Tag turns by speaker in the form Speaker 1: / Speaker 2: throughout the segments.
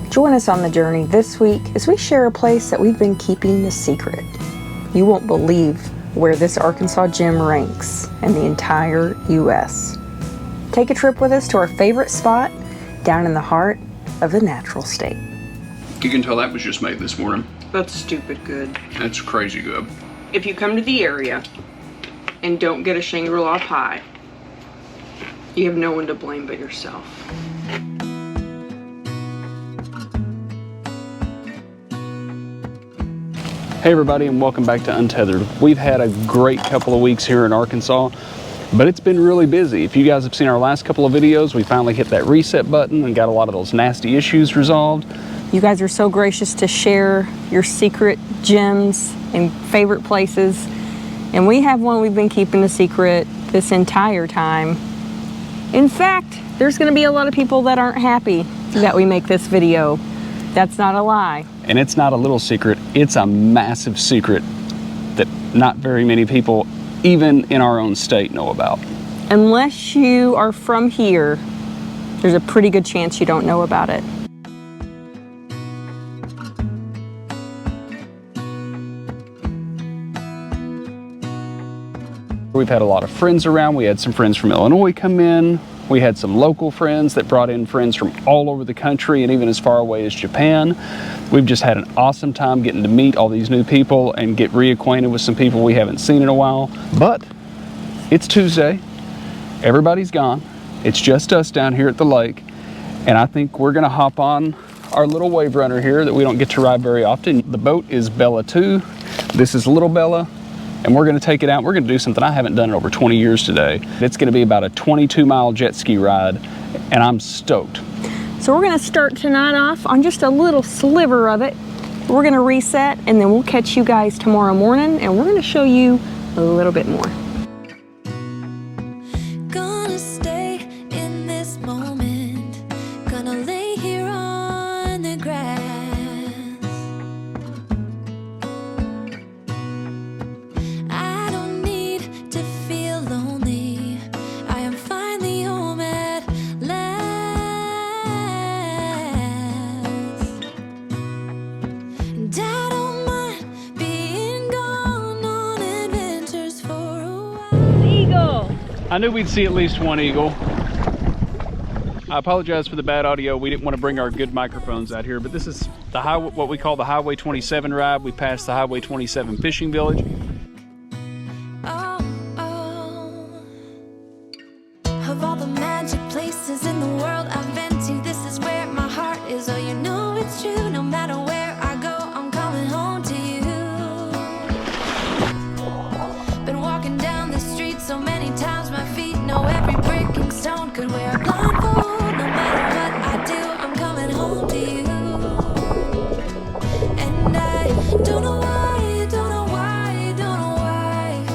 Speaker 1: Join us on the journey this week as we share a place that we've been keeping a secret. You won't believe where this Arkansas gem ranks in the entire U.S. Take a trip with us to our favorite spot down in the heart of the natural state.
Speaker 2: You can tell that was just made this morning.
Speaker 1: That's stupid good.
Speaker 2: That's crazy good.
Speaker 1: If you come to the area and don't get a Shangri-La pie, you have no one to blame but yourself.
Speaker 2: Hey everybody, and welcome back to Untethered. We've had a great couple of weeks here in Arkansas, but it's been really busy. If you guys have seen our last couple of videos, we finally hit that reset button and got a lot of those nasty issues resolved.
Speaker 1: You guys are so gracious to share your secret gems and favorite places. And we have one we've been keeping a secret this entire time. In fact, there's going to be a lot of people that aren't happy that we make this video. That's not a lie.
Speaker 2: And it's not a little secret, it's a massive secret that not very many people, even in our own state, know about.
Speaker 1: Unless you are from here, there's a pretty good chance you don't know about it.
Speaker 2: We've had a lot of friends around. We had some friends from Illinois come in. We had some local friends that brought in friends from all over the country and even as far away as Japan. We've just had an awesome time getting to meet all these new people and get reacquainted with some people we haven't seen in a while. But it's Tuesday. Everybody's gone. It's just us down here at the lake. And I think we're gonna hop on our little wave runner here that we don't get to ride very often. The boat is Bella 2. This is Little Bella. And we're gonna take it out. We're gonna do something I haven't done in over 20 years today. It's gonna be about a 22-mile jet ski ride, and I'm stoked.
Speaker 1: So we're gonna start tonight off on just a little sliver of it. We're gonna reset, and then we'll catch you guys tomorrow morning, and we're gonna show you a little bit more.
Speaker 3: Gonna stay in this moment. Gonna lay here on the grass. I don't need to feel lonely. I am finally home at last. And I don't mind being gone on adventures for a while.
Speaker 1: Eagle!
Speaker 2: I knew we'd see at least one eagle. I apologize for the bad audio. We didn't want to bring our good microphones out here, but this is the highway, what we call the Highway 27 ride. We passed the Highway 27 fishing village.
Speaker 3: Oh, oh. Of all the magic places in the world I've been to, this is where my heart is. Oh, you know it's true. No matter where I go, I'm coming home to you. Been walking down the street so many times, my feet know every brick and stone. Could wear a blindfold. No matter what I do, I'm coming home to you. And I don't know why, don't know why, don't know why.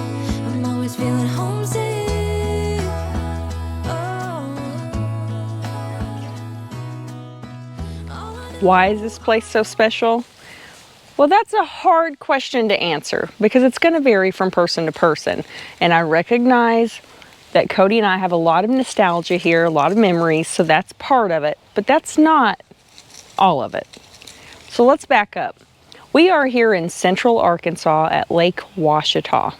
Speaker 3: I'm always feeling homesick. Oh.
Speaker 1: Why is this place so special? Well, that's a hard question to answer because it's going to vary from person to person. And I recognize that Cody and I have a lot of nostalgia here, a lot of memories, so that's part of it, but that's not all of it. So let's back up. We are here in central Arkansas at Lake Ouachita.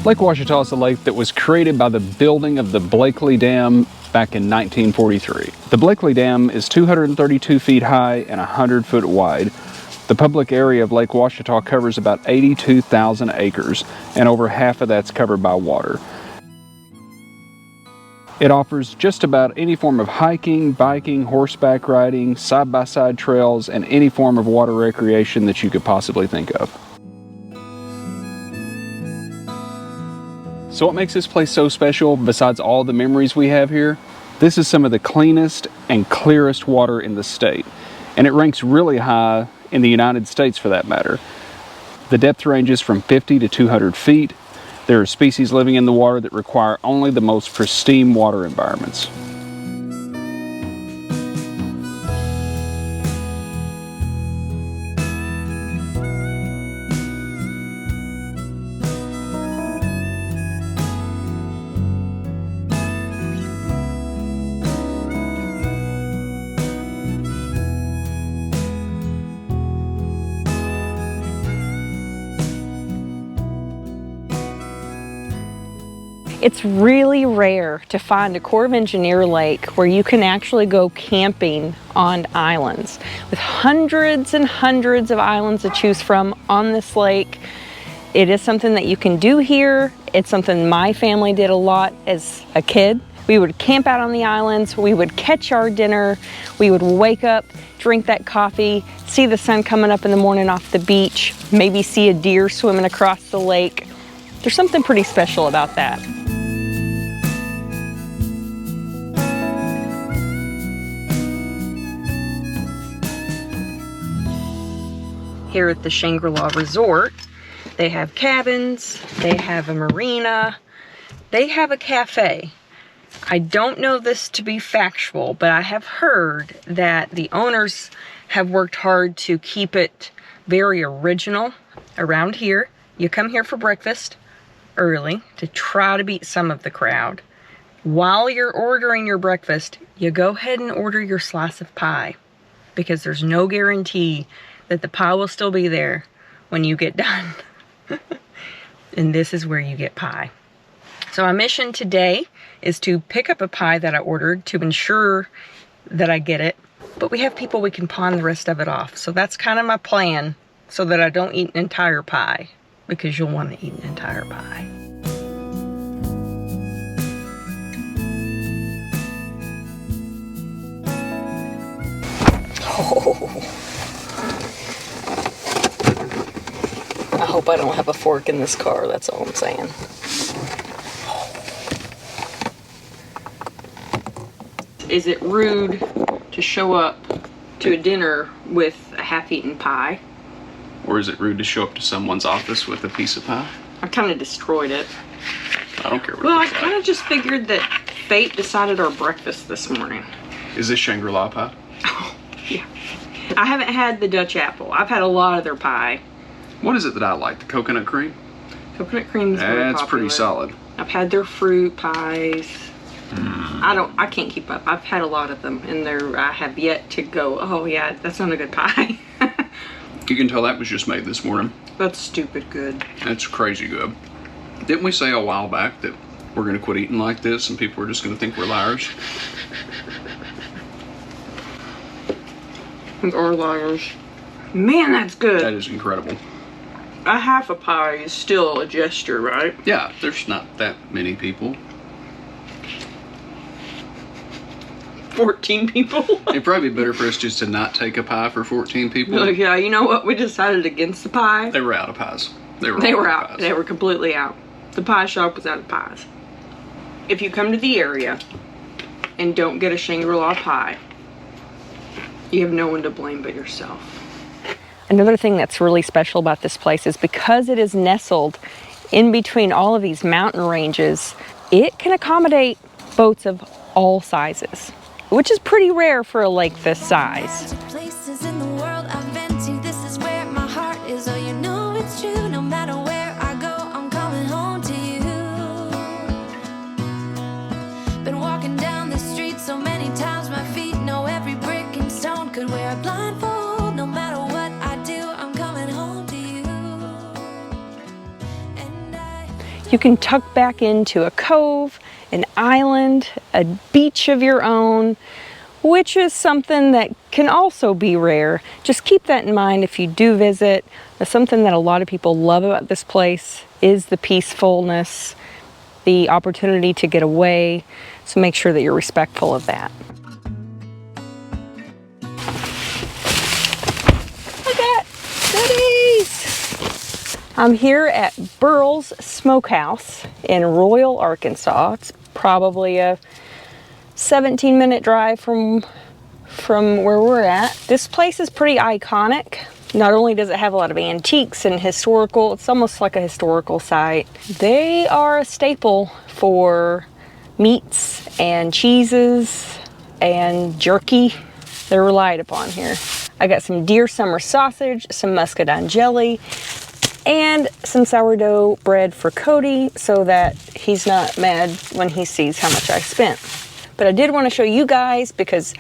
Speaker 2: Lake Ouachita is a lake that was created by the building of the Blakely Dam back in 1943. The Blakely Dam is 232 feet high and 100 foot wide. The public area of Lake Ouachita covers about 82,000 acres, and over half of that's covered by water. It offers just about any form of hiking, biking, horseback riding, side-by-side trails, and any form of water recreation that you could possibly think of. So what makes this place so special, besides all the memories we have here? This is some of the cleanest and clearest water in the state, and it ranks really high in the United States for that matter. The depth ranges from 50 to 200 feet. There are species living in the water that require only the most pristine water environments.
Speaker 1: It's really rare to find a Corps of Engineer lake where you can actually go camping on islands. With hundreds and hundreds of islands to choose from on this lake, it is something that you can do here. It's something my family did a lot as a kid. We would camp out on the islands, we would catch our dinner, we would wake up, drink that coffee, see the sun coming up in the morning off the beach, maybe see a deer swimming across the lake. There's something pretty special about that. Here at the Shangri-La Resort, they have cabins, they have a marina, they have a cafe. I don't know this to be factual, but I have heard that the owners have worked hard to keep it very original around here. You come here for breakfast early to try to beat some of the crowd. While you're ordering your breakfast, you go ahead and order your slice of pie, because there's no guarantee that the pie will still be there when you get done. And this is where you get pie. So my mission today is to pick up a pie that I ordered to ensure that I get it. But we have people we can pawn the rest of it off. So that's kind of my plan, so that I don't eat an entire pie, because you'll want to eat an entire pie. Oh. I hope I don't have a fork in this car, that's all I'm saying. Is it rude to show up to a dinner with a half-eaten pie?
Speaker 2: Or is it rude to show up to someone's office with a piece of pie?
Speaker 1: I kind of destroyed it.
Speaker 2: I don't care what
Speaker 1: Well,
Speaker 2: it
Speaker 1: I
Speaker 2: looks like.
Speaker 1: kind of just figured that fate decided our breakfast this morning.
Speaker 2: Is this Shangri-La pie?
Speaker 1: Oh, yeah. I haven't had the Dutch apple. I've had a lot of their pie.
Speaker 2: What is it that I like? The coconut cream?
Speaker 1: Coconut cream is very
Speaker 2: That's
Speaker 1: popular.
Speaker 2: pretty solid.
Speaker 1: I've had their fruit pies. I can't keep up. I've had a lot of them, and I have yet to go, oh yeah, that's not a good pie.
Speaker 2: You can tell that was just made this morning.
Speaker 1: That's stupid good.
Speaker 2: That's crazy good. Didn't we say a while back that we're going to quit eating like this and people are just going to think we're liars?
Speaker 1: Or liars. Man, that's good.
Speaker 2: That is incredible.
Speaker 1: A half a pie is still a gesture, right?
Speaker 2: Yeah, there's not that many people.
Speaker 1: 14 people?
Speaker 2: It'd probably be better for us just to not take a pie for 14 people.
Speaker 1: Like, yeah, you know what? We decided against the pie.
Speaker 2: They were out of pies. They were
Speaker 1: out.
Speaker 2: Pies.
Speaker 1: They were completely out. The pie shop was out of pies. If you come to the area and don't get a Shangri-La pie, you have no one to blame but yourself. Another thing that's really special about this place is because it is nestled in between all of these mountain ranges, it can accommodate boats of all sizes, which is pretty rare for a lake this size.
Speaker 3: Places in the world I've been to, this is where my heart is. Oh, you know it's true. No matter where I go, I'm coming home to you. Been walking down the street so many times, my feet know every brick and stone. Could wear a blindfold. No matter what I do, I'm coming home to you.
Speaker 1: You can tuck back into a cove, an island, a beach of your own, which is something that can also be rare. Just keep that in mind if you do visit. Something that a lot of people love about this place is the peacefulness, the opportunity to get away. So make sure that you're respectful of that. Look at goodies! I'm here at BURLS Smokehouse in Royal, Arkansas. It's probably a 17-minute drive from where we're at. This place is pretty iconic. Not only does it have a lot of antiques and historical, it's almost like a historical site. They are a staple for meats and cheeses and jerky. They're relied upon here. I got some deer summer sausage, some muscadine jelly, and some sourdough bread for Cody so that he's not mad when he sees how much I spent. But I did want to show you guys because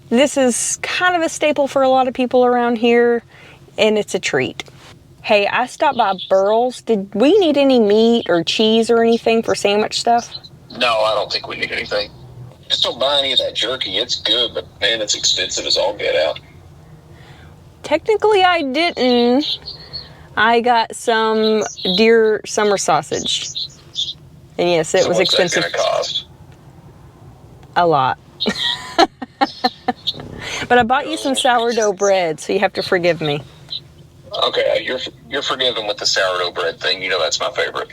Speaker 1: this is kind of a staple for a lot of people around here, and it's a treat. Hey, I stopped by BURLS. Did we need any meat or cheese or anything for sandwich stuff?
Speaker 4: No, I don't think we need anything. Just don't buy any of that jerky. It's good, but man, it's expensive as all get out.
Speaker 1: Technically, I didn't. I got some deer summer sausage. And yes, it was expensive.
Speaker 4: What's that gonna cost?
Speaker 1: A lot. But I bought you some sourdough bread, so you have to forgive me.
Speaker 4: Okay, you're forgiven with the sourdough bread thing. You know that's my favorite.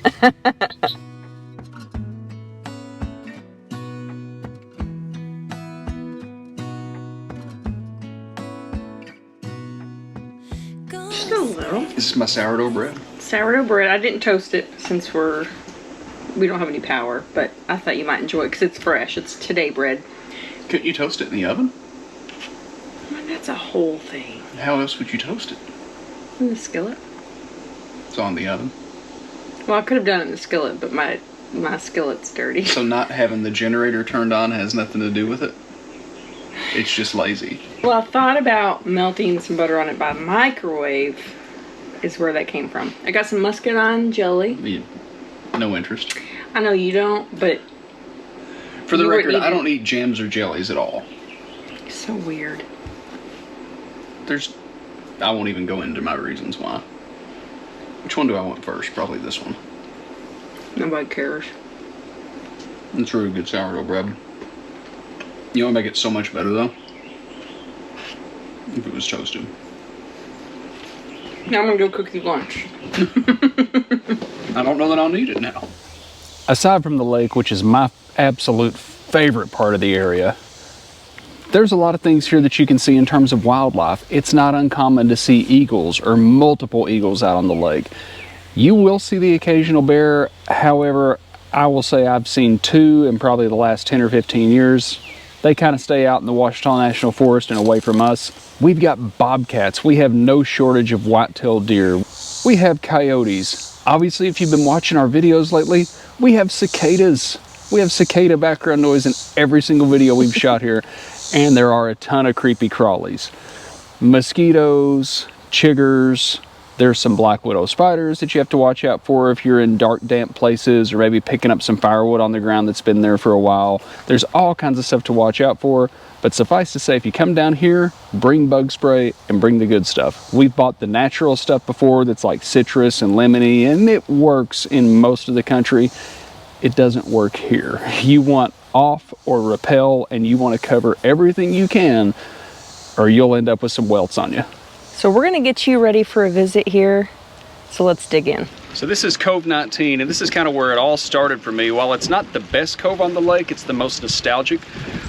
Speaker 1: Just a little.
Speaker 2: This is my sourdough bread.
Speaker 1: Sourdough bread. I didn't toast it since we don't have any power, but I thought you might enjoy it because it's fresh. It's today bread.
Speaker 2: Couldn't you toast it in the oven?
Speaker 1: Well, that's a whole thing.
Speaker 2: How else would you toast it?
Speaker 1: In the skillet.
Speaker 2: It's on the oven.
Speaker 1: Well, I could have done it in the skillet, but my skillet's dirty.
Speaker 2: So not having the generator turned on has nothing to do with it? It's just lazy.
Speaker 1: Well, I thought about melting some butter on it by microwave is where that came from. I got some muscadine jelly.
Speaker 2: Yeah. No interest.
Speaker 1: I know you don't, but...
Speaker 2: For the record, I don't eat jams or jellies at all.
Speaker 1: So weird.
Speaker 2: I won't even go into my reasons why. Which one do I want first? Probably this one.
Speaker 1: Nobody cares.
Speaker 2: It's really good sourdough bread. You know what would make it so much better though? If it was toasted.
Speaker 1: Now I'm gonna go cook you lunch.
Speaker 2: I don't know that I'll need it now. Aside from the lake, which is my absolute favorite part of the area, there's a lot of things here that you can see in terms of wildlife. It's not uncommon to see eagles or multiple eagles out on the lake. You will see the occasional bear. However, I will say I've seen 2 in probably the last 10 or 15 years. They kind of stay out in the Ouachita National Forest and away from us. We've got bobcats. We have no shortage of white-tailed deer. We have coyotes. Obviously, if you've been watching our videos lately, we have cicadas. We have cicada background noise in every single video we've shot here. And there are a ton of creepy crawlies. Mosquitoes, chiggers. There's some black widow spiders that you have to watch out for if you're in dark, damp places or maybe picking up some firewood on the ground that's been there for a while. There's all kinds of stuff to watch out for. But suffice to say, if you come down here, bring bug spray and bring the good stuff. We've bought the natural stuff before that's like citrus and lemony, and it works in most of the country. It doesn't work here. You want off or repel, and you want to cover everything you can, or you'll end up with some welts on you.
Speaker 1: So we're gonna get you ready for a visit here. So let's dig in.
Speaker 2: So this is Cove 19, and this is kind of where it all started for me. While it's not the best cove on the lake, it's the most nostalgic.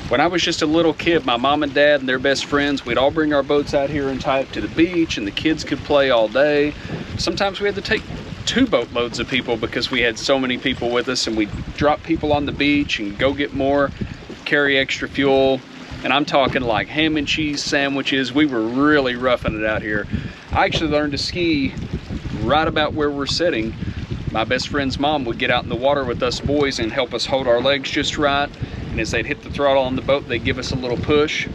Speaker 2: When I was just a little kid, my mom and dad and their best friends, we'd all bring our boats out here and tie up to the beach, and the kids could play all day. Sometimes we had to take 2 boatloads of people because we had so many people with us, and we'd drop people on the beach and go get more, carry extra fuel. And I'm talking like ham and cheese sandwiches. We were really roughing it out here. I actually learned to ski right about where we're sitting. My best friend's mom would get out in the water with us boys and help us hold our legs just right. And as they'd hit the throttle on the boat, they'd give us a little push.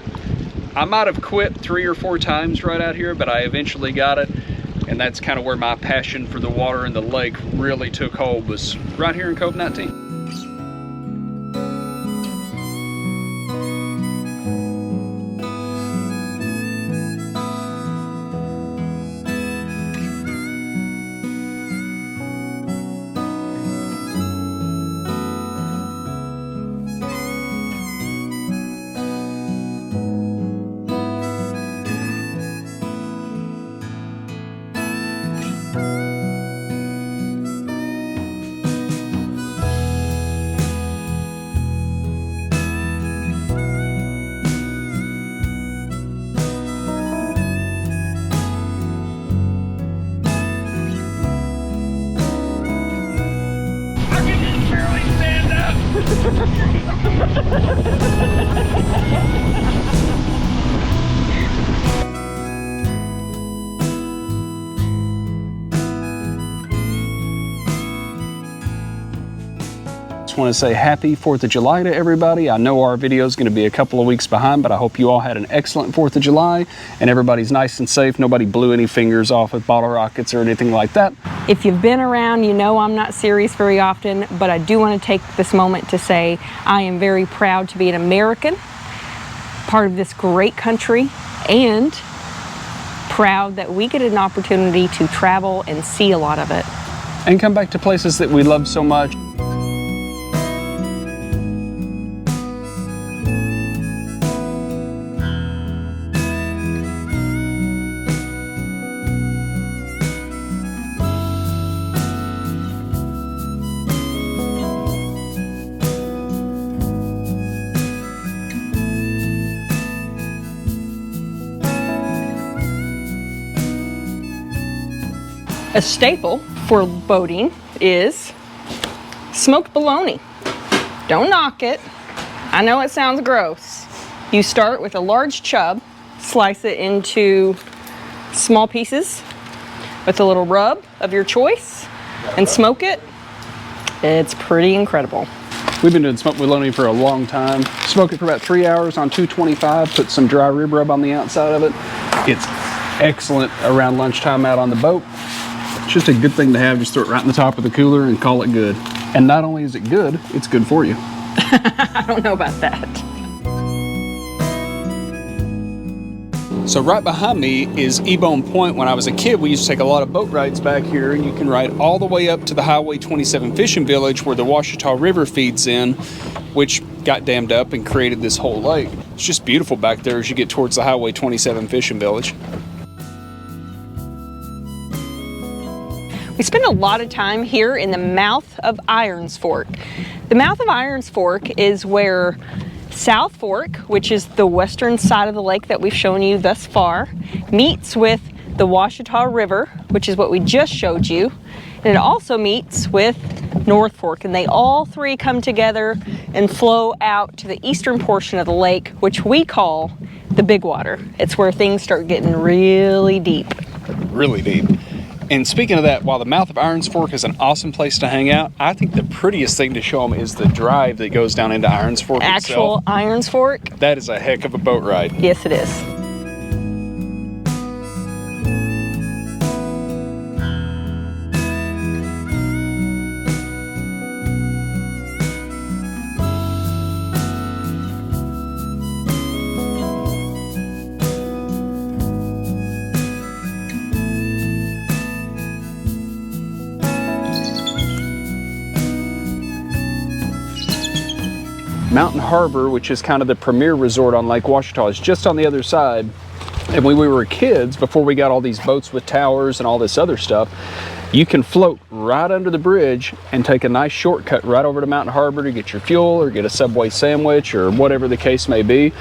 Speaker 2: I might have quit 3 or 4 times right out here, but I eventually got it. And that's kind of where my passion for the water and the lake really took hold, was right here in Cove 19. want to say happy 4th of July to everybody. I know our video is going to be a couple of weeks behind, but I hope you all had an excellent 4th of July and everybody's nice and safe. Nobody blew any fingers off with bottle rockets or anything like that.
Speaker 1: If you've been around, you know I'm not serious very often, but I do want to take this moment to say I am very proud to be an American, part of this great country, and proud that we get an opportunity to travel and see a lot of it.
Speaker 2: And come back to places that we love so much.
Speaker 1: A staple for boating is smoked bologna. Don't knock it. I know it sounds gross. You start with a large chub, slice it into small pieces with a little rub of your choice, and smoke it. It's pretty incredible.
Speaker 2: We've been doing smoked bologna for a long time. Smoke it for about 3 hours on 225, put some dry rib rub on the outside of it. It's excellent around lunchtime out on the boat. It's just a good thing to have. Just throw it right in the top of the cooler and call it good. And not only is it good, it's good for you.
Speaker 1: I don't know about that.
Speaker 2: So right behind me is Ebone Point. When I was a kid, we used to take a lot of boat rides back here, and you can ride all the way up to the Highway 27 fishing village where the Ouachita River feeds in, which got dammed up and created this whole lake. It's just beautiful back there as you get towards the Highway 27 fishing village.
Speaker 1: We spend a lot of time here in the mouth of Irons Fork. The mouth of Irons Fork is where South Fork, which is the western side of the lake that we've shown you thus far, meets with the Ouachita River, which is what we just showed you. And it also meets with North Fork, and they all three come together and flow out to the eastern portion of the lake, which we call the Big Water. It's where things start getting really deep.
Speaker 2: Really deep. And speaking of that, while the mouth of Irons Fork is an awesome place to hang out, I think the prettiest thing to show them is the drive that goes down into Irons Fork
Speaker 1: Actual
Speaker 2: itself.
Speaker 1: Irons Fork?
Speaker 2: That is a heck of a boat ride.
Speaker 1: Yes, it is.
Speaker 2: Mountain Harbor, which is kind of the premier resort on Lake Ouachita, is just on the other side. And when we were kids, before we got all these boats with towers and all this other stuff, you can float right under the bridge and take a nice shortcut right over to Mountain Harbor to get your fuel or get a Subway sandwich or whatever the case may be.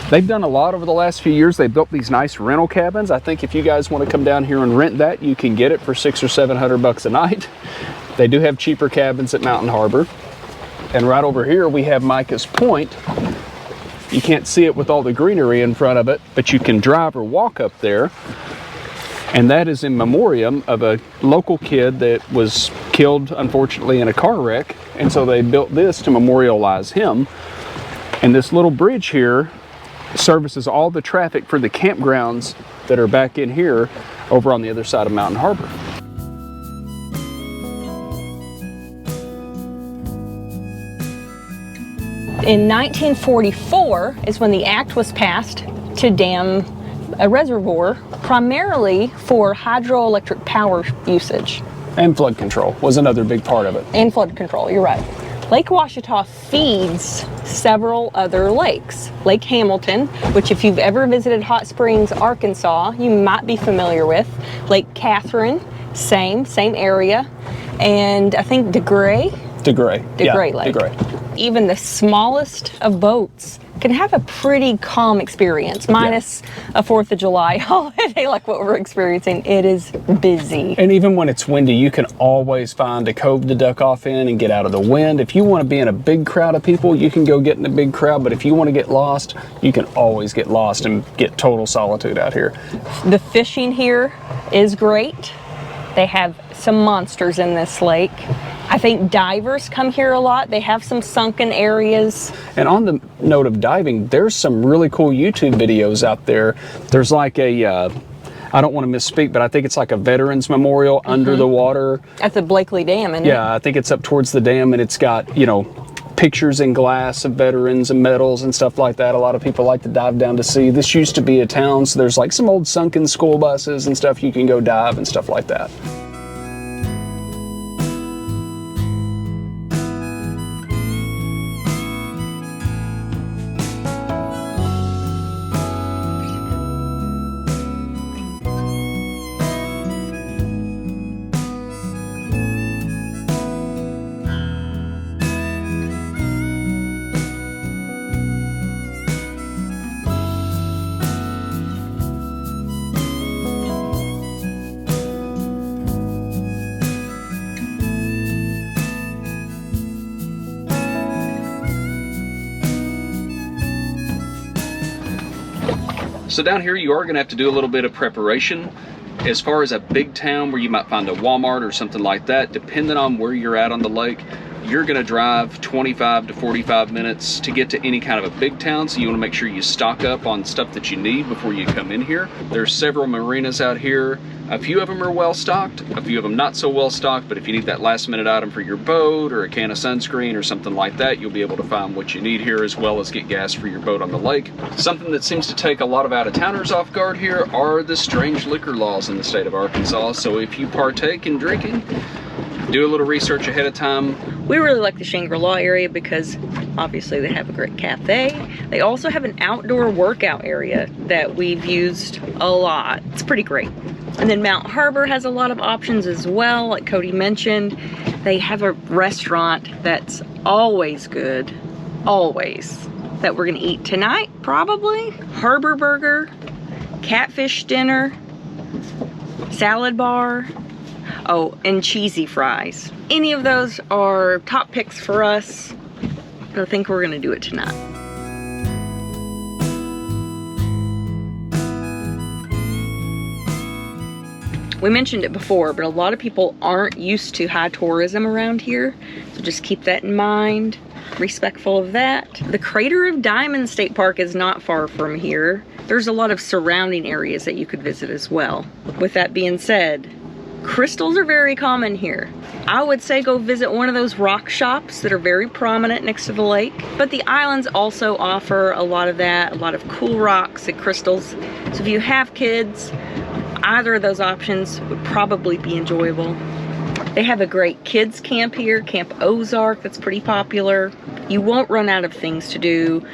Speaker 2: They've done a lot over the last few years. They've built these nice rental cabins. I think if you guys want to come down here and rent that, you can get it for $600 or $700 a night. They do have cheaper cabins at Mountain Harbor. And right over here we have Micah's Point. You can't see it with all the greenery in front of it, but you can drive or walk up there. And that is in memoriam of a local kid that was killed, unfortunately, in a car wreck. And so they built this to memorialize him. And this little bridge here services all the traffic for the campgrounds that are back in here over on the other side of Mountain Harbor.
Speaker 1: In 1944 is when the act was passed to dam a reservoir primarily for hydroelectric power usage.
Speaker 2: And flood control was another big part of it.
Speaker 1: And flood control, you're right. Lake Ouachita feeds several other lakes. Lake Hamilton, which if you've ever visited Hot Springs, Arkansas, you might be familiar with. Lake Catherine, same area. And I think DeGray Lake. DeGray. Even the smallest of boats can have a pretty calm experience, minus a 4th of July holiday like what we're experiencing. It is busy.
Speaker 2: And even when it's windy, you can always find a cove to duck off in and get out of the wind. If you want to be in a big crowd of people, you can go get in a big crowd, but if you want to get lost, you can always get lost and get total solitude out here.
Speaker 1: The fishing here is great. They have some monsters in this lake. I think divers come here a lot. They have some sunken areas.
Speaker 2: And on the note of diving, there's some really cool YouTube videos out there. There's like a, I don't want to misspeak, but I think it's like a veterans memorial under the water.
Speaker 1: At the Blakely Dam, isn't it?
Speaker 2: Yeah, I think it's up towards the dam, and it's got, you know, pictures in glass of veterans and medals and stuff like that. A lot of people like to dive down to see. This used to be a town, so there's like some old sunken school buses and stuff you can go dive and stuff like that. So down here you are going to have to do a little bit of preparation. As far as a big town where you might find a Walmart or something like that, depending on where you're at on the lake, you're going to drive 25 to 45 minutes to get to any kind of a big town, so you want to make sure you stock up on stuff that you need before you come in here. There's several marinas out here. A few of them are well stocked, a few of them not so well stocked, but if you need that last minute item for your boat or a can of sunscreen or something like that, you'll be able to find what you need here, as well as get gas for your boat on the lake. Something that seems to take a lot of out-of-towners off guard here are the strange liquor laws in the state of Arkansas. So if you partake in drinking, do a little research ahead of time.
Speaker 1: We really like the Shangri-La area because obviously they have a great cafe. They also have an outdoor workout area that we've used a lot. It's pretty great. And then Mount Harbor has a lot of options as well. Like Cody mentioned, they have a restaurant that's always good, always, that we're gonna eat tonight, probably. Harbor Burger, catfish dinner, salad bar, oh, and cheesy fries. Any of those are top picks for us, but I think we're gonna do it tonight. We mentioned it before, but a lot of people aren't used to high tourism around here, so just keep that in mind. Respectful of that. The Crater of Diamonds State Park is not far from here. There's a lot of surrounding areas that you could visit as well. With that being said, crystals are very common here. I would say go visit one of those rock shops that are very prominent next to the lake. But the islands also offer a lot of that, a lot of cool rocks and crystals. So if you have kids, either of those options would probably be enjoyable. They have a great kids camp here, Camp Ozark, that's pretty popular. You won't run out of things to do.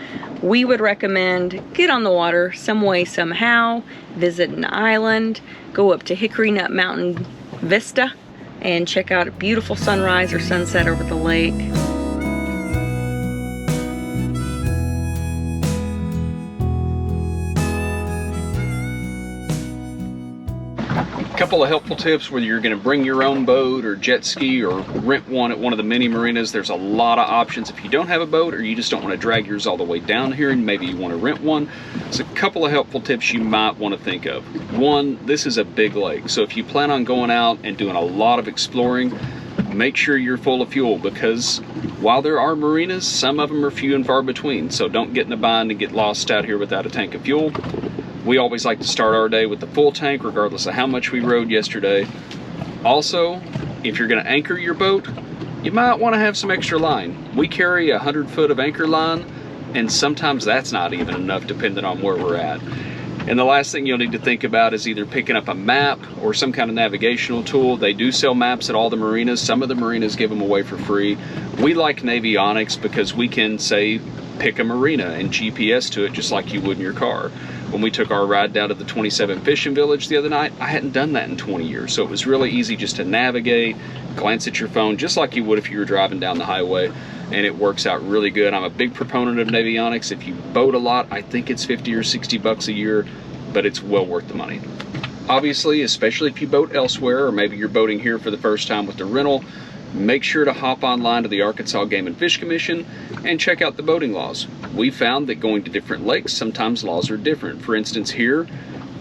Speaker 1: We would recommend get on the water some way, somehow, visit an island, go up to Hickory Nut Mountain Vista, and check out a beautiful sunrise or sunset over the lake.
Speaker 2: Couple of helpful tips, whether you're going to bring your own boat or jet ski or rent one at one of the mini marinas. There's a lot of options if you don't have a boat or you just don't want to drag yours all the way down here and maybe you want to rent one. So a couple of helpful tips you might want to think of. One, this is a big lake, so if you plan on going out and doing a lot of exploring, make sure you're full of fuel, because while there are marinas, some of them are few and far between, so don't get in a bind and get lost out here without a tank of fuel. We always like to start our day with the full tank, regardless of how much we rode yesterday. Also, if you're going to anchor your boat, you might want to have some extra line. We carry 100 foot of anchor line, and sometimes that's not even enough depending on where we're at. And the last thing you'll need to think about is either picking up a map or some kind of navigational tool. They do sell maps at all the marinas. Some of the marinas give them away for free. We like Navionics because we can, say, pick a marina and GPS to it just like you would in your car. When we took our ride down to the 27 Fishing Village the other night, I hadn't done that in 20 years, so it was really easy just to navigate, glance at your phone, just like you would if you were driving down the highway, and it works out really good. I'm a big proponent of Navionics. If you boat a lot, I think it's 50 or 60 bucks a year, but it's well worth the money. Obviously, especially if you boat elsewhere, or maybe you're boating here for the first time with the rental, make sure to hop online to the Arkansas Game and Fish Commission and check out the boating laws. We found that going to different lakes, sometimes laws are different. For instance, here,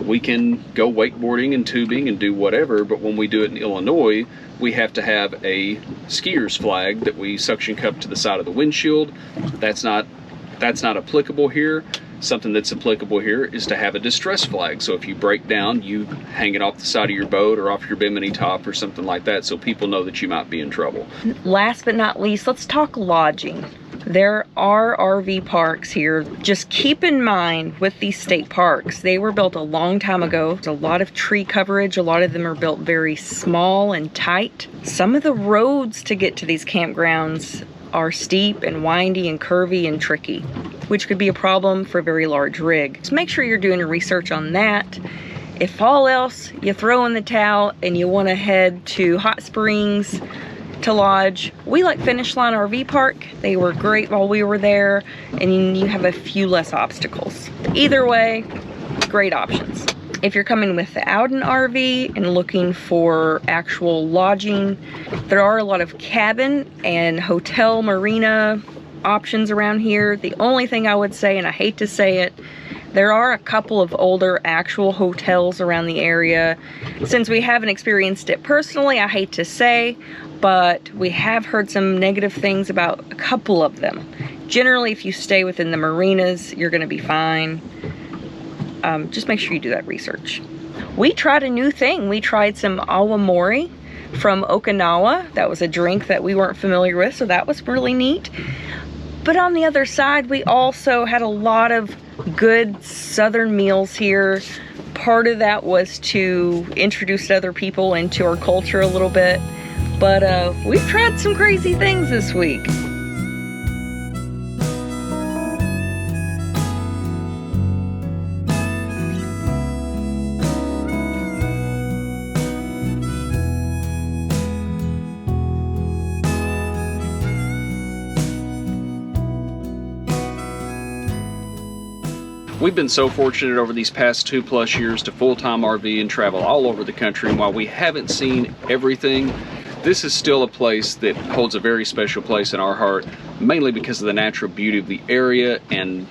Speaker 2: we can go wakeboarding and tubing and do whatever, but when we do it in Illinois, we have to have a skier's flag that we suction cup to the side of the windshield. That's not applicable here. Something that's applicable here is to have a distress flag. So if you break down, you hang it off the side of your boat or off your bimini top or something like that, so people know that you might be in trouble.
Speaker 1: Last but not least, let's talk lodging. There are RV parks here. Just keep in mind with these state parks, they were built a long time ago. There's a lot of tree coverage. A lot of them are built very small and tight. Some of the roads to get to these campgrounds are steep and windy and curvy and tricky, which could be a problem for a very large rig. So make sure you're doing your research on that. If all else, you throw in the towel and you want to head to Hot Springs to lodge. We like Finish Line RV Park. They were great while we were there, and you have a few less obstacles. Either way, great options. If you're coming without an RV and looking for actual lodging, there are a lot of cabin and hotel marina options around here. The only thing I would say, and I hate to say it, there are a couple of older actual hotels around the area. Since we haven't experienced it personally, I hate to say, but we have heard some negative things about a couple of them. Generally, if you stay within the marinas, you're gonna be fine. Just make sure you do that research. We tried a new thing. We tried some awamori from Okinawa. That was a drink that we weren't familiar with, so that was really neat. But on the other side, we also had a lot of good southern meals here. Part of that was to introduce other people into our culture a little bit. But we've tried some crazy things this week.
Speaker 2: We've been so fortunate over these past 2+ years to full-time RV and travel all over the country, and while we haven't seen everything, this is still a place that holds a very special place in our heart, mainly because of the natural beauty of the area and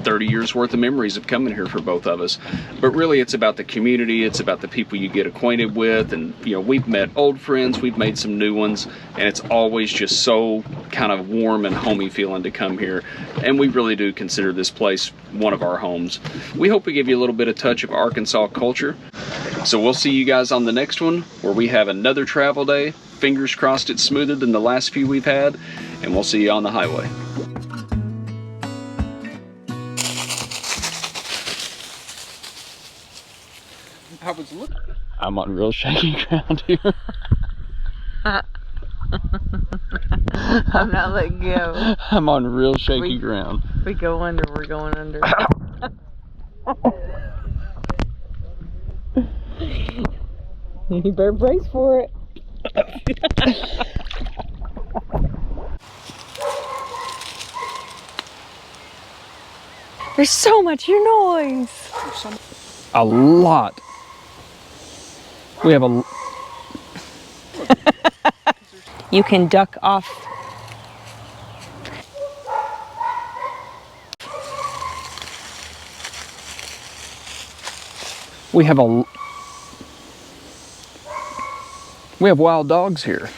Speaker 2: 30 years worth of memories of coming here for both of us. But really it's about the community, it's about the people you get acquainted with, and you know, we've met old friends, we've made some new ones, and it's always just so kind of warm and homey feeling to come here. And we really do consider this place one of our homes. We hope we give you a little bit of touch of Arkansas culture. So we'll see you guys on the next one, where we have another travel day. Fingers crossed it's smoother than the last few we've had, and we'll see you on the highway. I was looking. I'm on real shaky ground here.
Speaker 1: I'm not letting go.
Speaker 2: I'm on real shaky ground.
Speaker 1: We go under, we're going under. You better brace for it. There's so much noise.
Speaker 2: A lot. We have a...
Speaker 1: You can duck off.
Speaker 2: We have wild dogs here.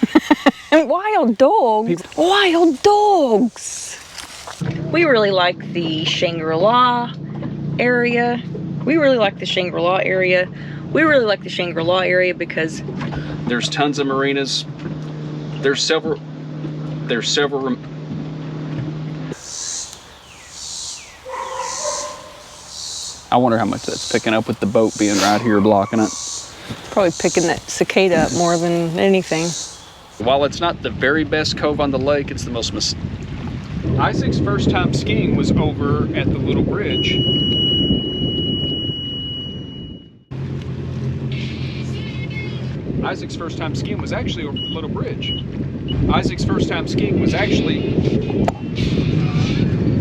Speaker 1: Wild dogs? Wild dogs! We really like the Shangri-La area. We really like the Shangri-La area. We really like the Shangri-La area because
Speaker 2: there's tons of marinas. There's several. I wonder how much that's picking up with the boat being right here blocking it.
Speaker 1: Probably picking that cicada up more than anything.
Speaker 2: While it's not the very best cove on the lake, it's the most... Isaac's first time skiing was over at the little bridge. Isaac's first time skiing was actually over the little bridge. Isaac's first time skiing was actually...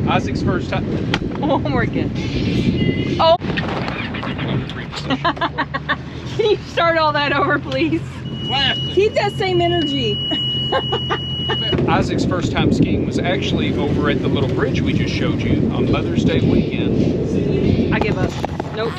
Speaker 2: Isaac's first time...
Speaker 1: One more again. Oh! Can you start all that over, please? Keep that same energy.
Speaker 2: Isaac's first time skiing was actually over at the little bridge we just showed you on Mother's Day weekend.
Speaker 1: I give up. Nope.